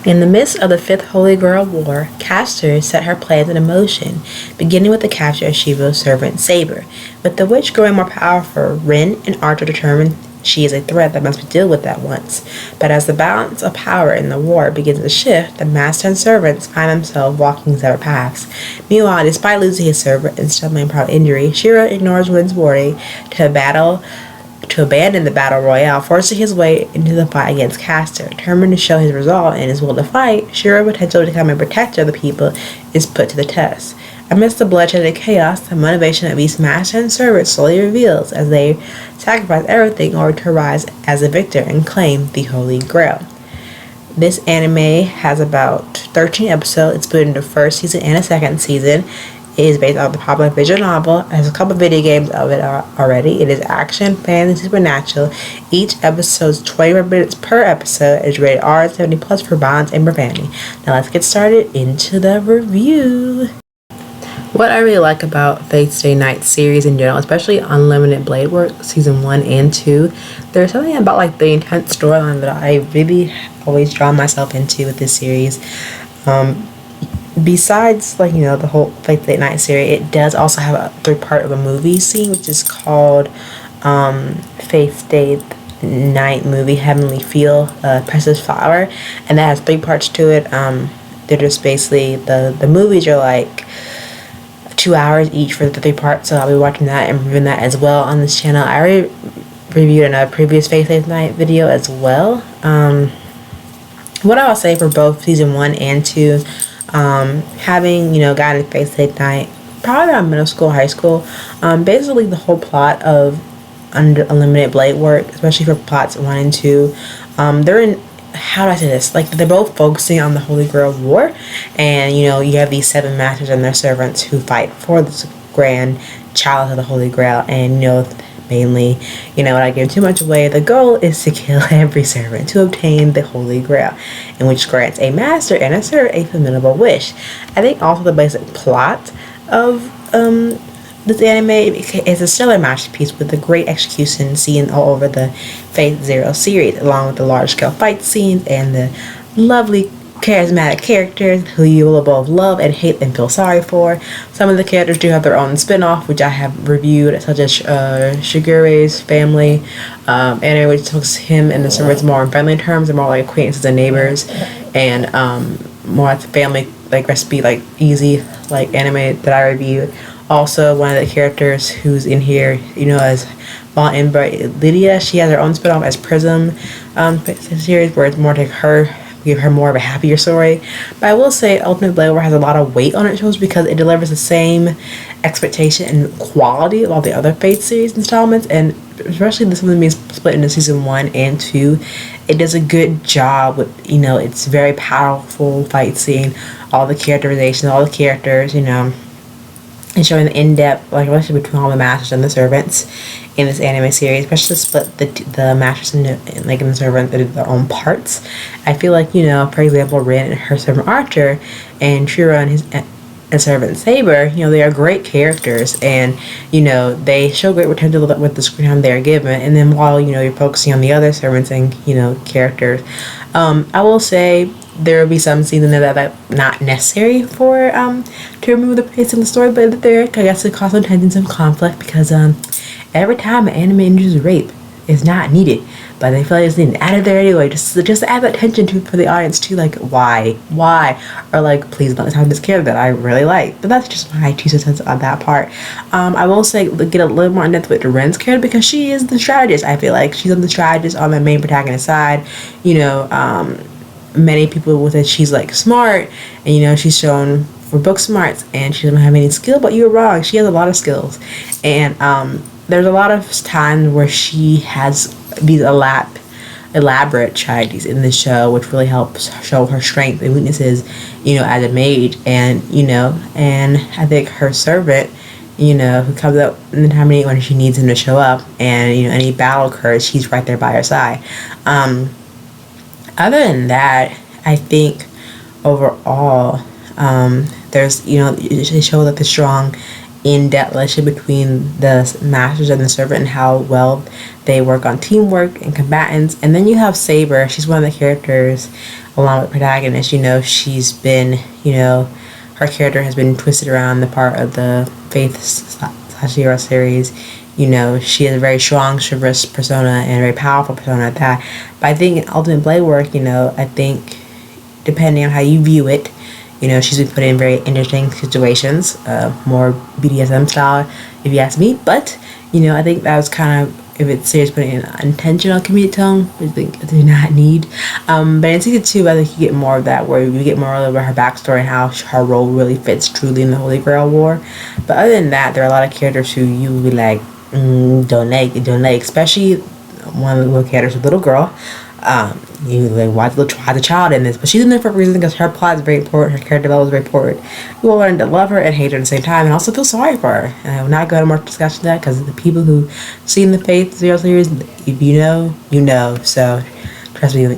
In the midst of the Fifth Holy Grail War, Castor set her plans in motion, beginning with the capture of Shiva's servant Saber. With the witch growing more powerful, Rin and Archer determined she is a threat that must be dealt with at once. But as the balance of power in the war begins to shift, the master and servants find themselves walking separate paths. Meanwhile, despite losing his servant and stumbling upon injury, Shira ignores Rin's warning to abandon the battle royale, forcing his way into the fight against Castor. Determined to show his resolve and his will to fight, Shira's potential to become a protector of the people is put to the test. Amidst the bloodshed and chaos, the motivation of each master and servant slowly reveals as they sacrifice everything in order to rise as a victor and claim the Holy Grail. This anime has about 13 episodes. It's split into the first season and a second season. It is based on the popular visual novel. It has a couple of video games of it already. It is action, fantasy, supernatural. Each episode is 20 minutes per episode. It is rated R 70 plus for violence and profanity. Now let's get started into the review. What I really like about Fate Stay Night series in general, especially Unlimited Blade Work season 1 and 2, there's something about like the intense storyline that I really always draw myself into with this series. Besides, like, the whole Fate Stay Night series, it does also have a third part of a movie scene, which is called Fate Stay Night movie Heavenly Feel, Precious Flower, and that has 3 parts to it. They're just basically, the movies are like 2 hours each for the 3 parts, so I'll be watching that and reviewing that as well on this channel. I already reviewed in a previous Fate Stay Night video as well. What I will say for both season 1 and 2, having gotten to Fate Stay Night probably around middle school, high school, basically the whole plot of Unlimited Blade Work, especially for plots 1 and 2, they're in, how do I say this, like, they're both focusing on the Holy Grail War, and you have these 7 masters and their servants who fight for this grand chalice of the Holy Grail, and mainly, without giving too much away, the goal is to kill every servant to obtain the Holy Grail, in which grants a master and a servant a formidable wish. I think also the basic plot of this anime is a stellar masterpiece with a great execution seen all over the Fate Zero series, along with the large-scale fight scenes and the lovely charismatic characters who you will both love and hate and feel sorry for. Some of the characters do have their own spin-off, which I have reviewed, such as Shigure's family, anime which talks him and the servants more in friendly terms and more like acquaintances and neighbors, and more like the family like recipe, like easy like anime that I reviewed. Also, one of the characters who's in here, as Von Ember Lydia, she has her own spin-off as Prism series, where it's more like her, give her more of a happier story. But I will say Ultimate Blade War has a lot of weight on its shoulders because it delivers the same expectation and quality of all the other Fate series installments, and especially this one being split into season 1 and 2, it does a good job with, it's very powerful fight scene, all the characterization, all the characters, and showing the in-depth relationship between all the masters and the servants in this anime series, especially split the masters and the servants into their own parts. I feel like, for example, Rin and her servant Archer, and Shira and his servant Saber, they are great characters, and they show great potential with the screen time they are given. And then while you're focusing on the other servants and characters, I will say there will be some scenes in there that are not necessary for to remove the pace of the story, but there, I guess, it causes some tension, some conflict, because every time an anime introduces rape, it's not needed, but they feel like it's needed added there anyway, just to add that tension for the audience too, like why, or like, please don't have this character that I really like. But that's just my 2 cents on that part. I will say, get a little more in depth with Ren's character, because she is the strategist. I feel like she's the strategist on the main protagonist side. Many people will say she's like smart, and she's shown for book smarts, and she doesn't have any skill, but you're wrong. She has a lot of skills, and there's a lot of times where she has these elaborate strategies in the show, which really helps show her strengths and weaknesses, as a mage, and and I think her servant, who comes up in the time of need when she needs him to show up, and any battle occurs, he's right there by her side. Other than that, I think overall, there's, they show that they're strong in-depth relationship between the masters and the servant and how well they work on teamwork and combatants. And then you have Saber. She's one of the characters along with the protagonist. She's been, her character has been twisted around the part of the Faith/Hero series. She has a very strong, chivalrous persona and a very powerful persona at that. But I think in Ultimate Blade Work, I think depending on how you view it, she's been put in very interesting situations, more BDSM style, if you ask me. But, I think that was kind of, if it's serious, putting in an intentional comedic tone, which I think I do not need. But in season 2, I think you get more of that, where you get more of her backstory and how her role really fits truly in the Holy Grail War. But other than that, there are a lot of characters who you would be like, don't like, especially one of the little characters, a little girl. You like why the child in this, but she's in there for a reason because her plot is very important, her character development is very important. You will learn to love her and hate her at the same time, and also feel sorry for her. And I will not go into more discussion of that because the people who seen the Faith Zero series, if you know. So trust me,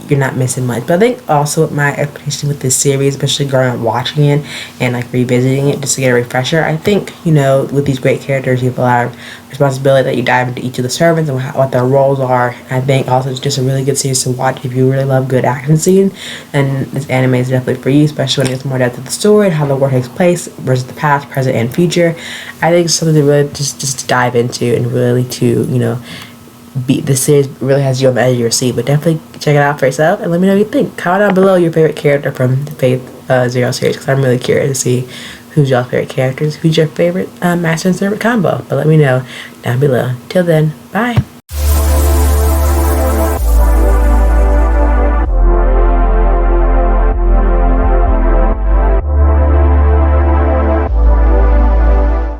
you're not missing much. But I think also my expectation with this series, especially growing up watching it and like revisiting it just to get a refresher, I think with these great characters you have a lot of responsibility that you dive into each of the servants and what their roles are. I think also it's just a really good series to watch if you really love good action scene, and this anime is definitely for you, especially when it gets more depth of the story and how the war takes place versus the past, present, and future. I think it's something to really just to dive into and really to the series really has you on the edge of your seat. But definitely check it out for yourself and let me know what you think. Comment down below your favorite character from the Faith Zero series, because I'm really curious to see who's y'all's favorite characters, who's your favorite master and servant combo. But let me know down below. Till then, bye.